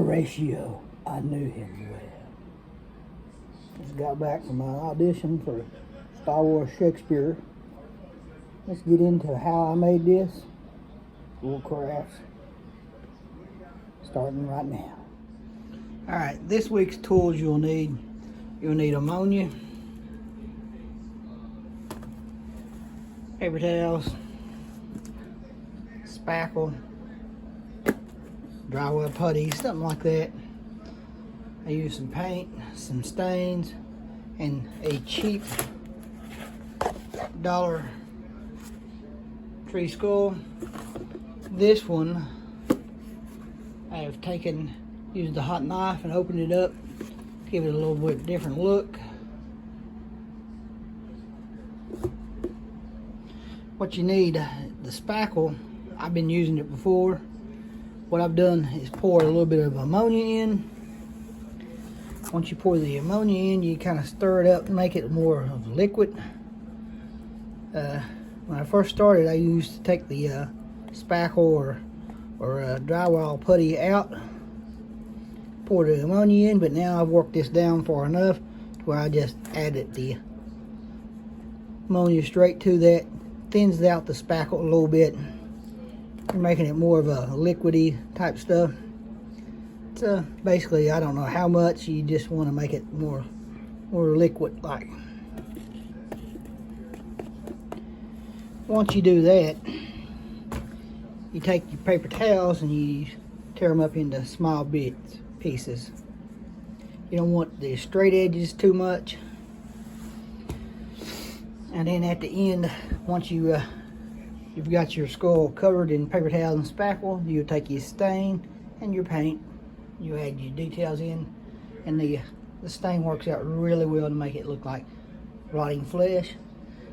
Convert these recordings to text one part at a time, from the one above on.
Horatio, I knew him well. Just got back from my audition for Star Wars Shakespeare. Let's get into how I made this. Wool crafts. Starting right now. Alright, this week's tools you'll need ammonia, paper towels, spackle, drywall putty, something like that. I use some paint, some stains, and a cheap Dollar Tree skull. This one I have used the hot knife and opened it up, give it a little bit different look. What you need, the spackle, I've been using it before. What I've done is pour a little bit of ammonia in. Once you pour the ammonia in, you kind of stir it up and make it more of a liquid. When I first started, I used to take the spackle or drywall putty out, pour the ammonia in, but now I've worked this down far enough to where I just added the ammonia straight to that, thins out the spackle a little bit. You're making it more of a liquidy type stuff. It's basically, I don't know how much, you just want to make it more liquid like. Once you do that, you take your paper towels and you tear them up into small pieces. You don't want the straight edges too much. And then at the end, once you've got your skull covered in paper towels and spackle, you take your stain and your paint, you add your details in, and the stain works out really well to make it look like rotting flesh.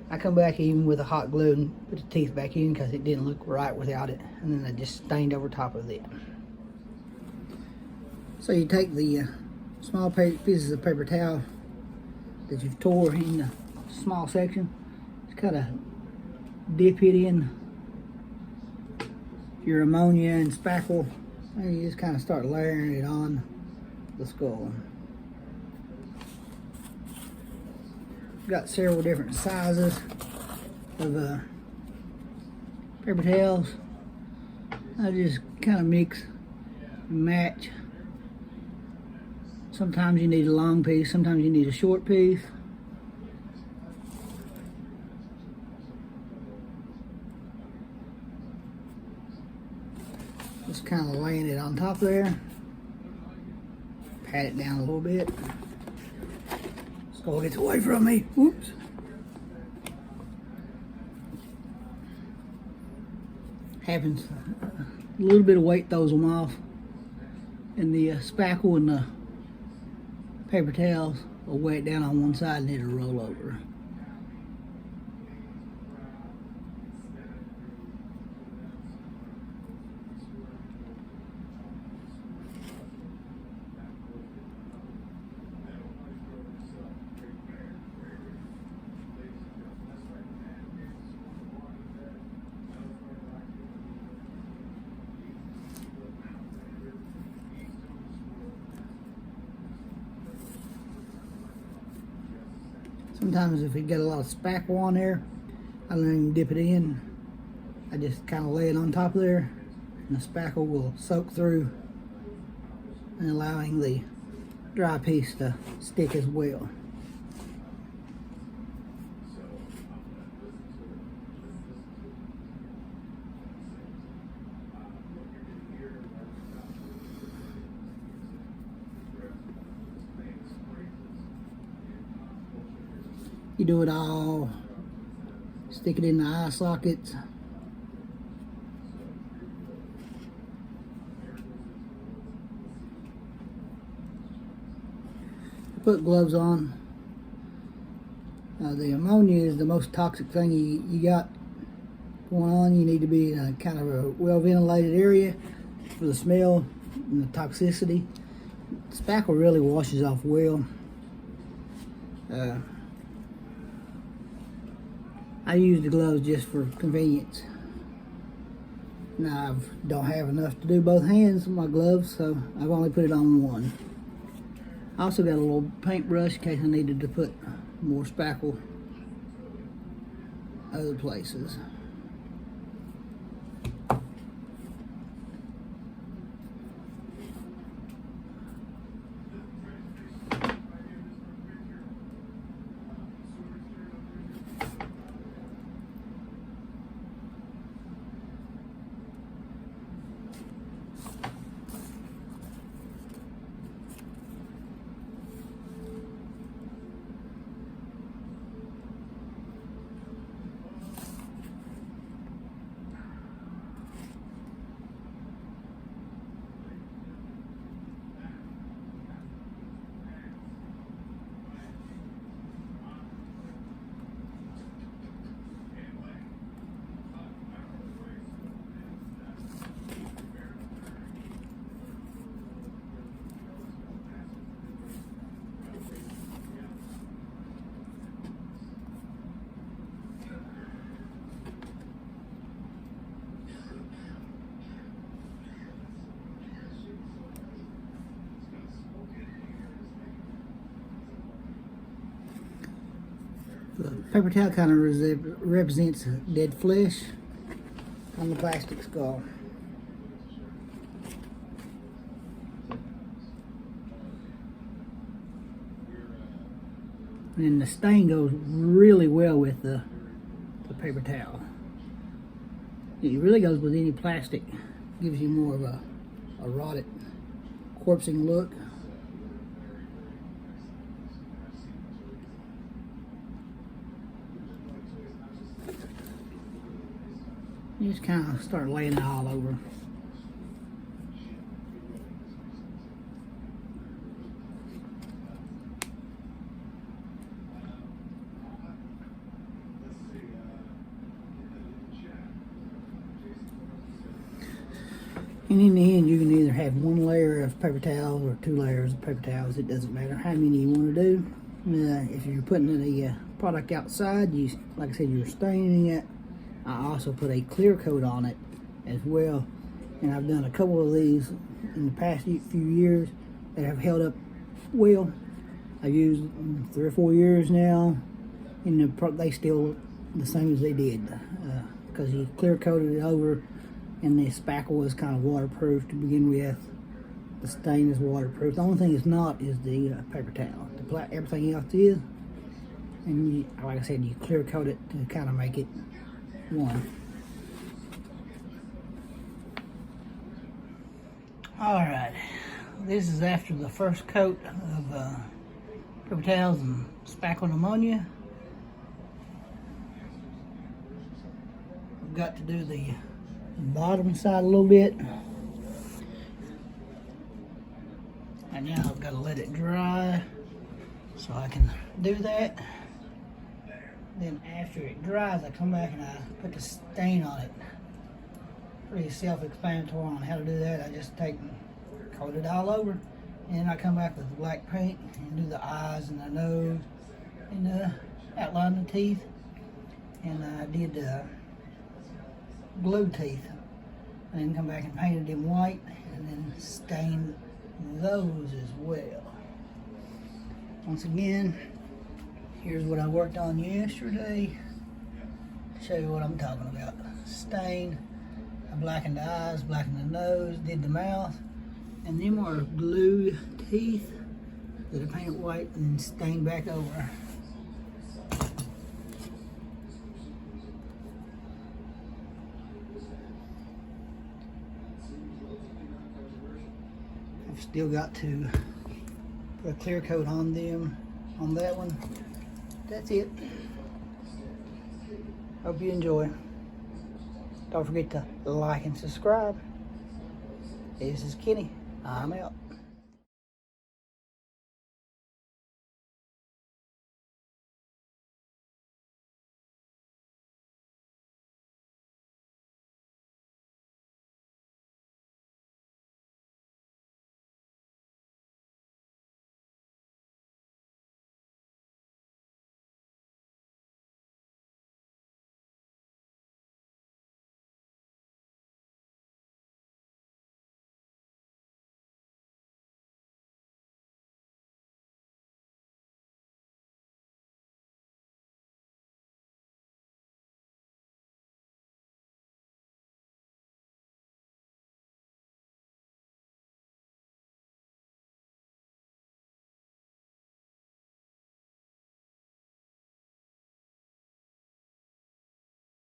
I come back even with a hot glue and put the teeth back in because it didn't look right without it, and then I just stained over top of it. So you take the small pieces of paper towel that you've tore in the small section, just kind of dip it in your ammonia and spackle, and you just kind of start layering it on the skull. Got several different sizes of paper towels. I just kind of mix and match. Sometimes you need a long piece, sometimes you need a short piece. Just kind of laying it on top there. Pat it down a little bit. Skull gets away from me. Whoops. Happens. A little bit of weight throws them off. And the spackle and the paper towels will weigh it down on one side and it'll roll over. Sometimes if you get a lot of spackle on there, I don't even dip it in. I just kind of lay it on top there, and the spackle will soak through and allowing the dry piece to stick as well. You do it all, stick it in the eye sockets. Put gloves on. The ammonia is the most toxic thing you got going on. You need to be in a kind of a well ventilated area for the smell and the toxicity. Spackle really washes off well. I use the gloves just for convenience. Now I don't have enough to do both hands with my gloves, so I've only put it on one. I also got a little paintbrush in case I needed to put more spackle other places. The paper towel kind of represents dead flesh on the plastic skull. And the stain goes really well with the paper towel. It really goes with any plastic. Gives you more of a rotted, corpsing look. You just kind of start laying it all over. And in the end, you can either have one layer of paper towels or 2 layers of paper towels. It doesn't matter how many you want to do. If you're putting the product outside, like I said, you're staining it. I also put a clear coat on it as well, and I've done a couple of these in the past few years that have held up well. I've used them 3 or 4 years now, and they still look the same as they did because you clear coated it over, and the spackle is kind of waterproof to begin with. The stain is waterproof. The only thing it's not is the paper towel. Everything else is, and like I said, you clear coat it to kind of make it one. Alright, this is after the first coat of paper towels and spackle and ammonia. I've got to do the bottom side a little bit, and now I've got to let it dry so I can do that. Then after it dries, I come back and I put the stain on it. Pretty self-explanatory on how to do that. I just take and coat it all over, and then I come back with black paint and do the eyes and the nose and outline the teeth. And I did blue teeth, and then come back and painted them white, and then stained those as well. Once again, here's what I worked on yesterday. Show you what I'm talking about. Stain. I blackened the eyes, blackened the nose, did the mouth, and them are blue teeth that I painted white and then stained back over. I've still got to put a clear coat on them, on that one. That's it. Hope you enjoy. Don't forget to like and subscribe. This is Kenny. I'm out.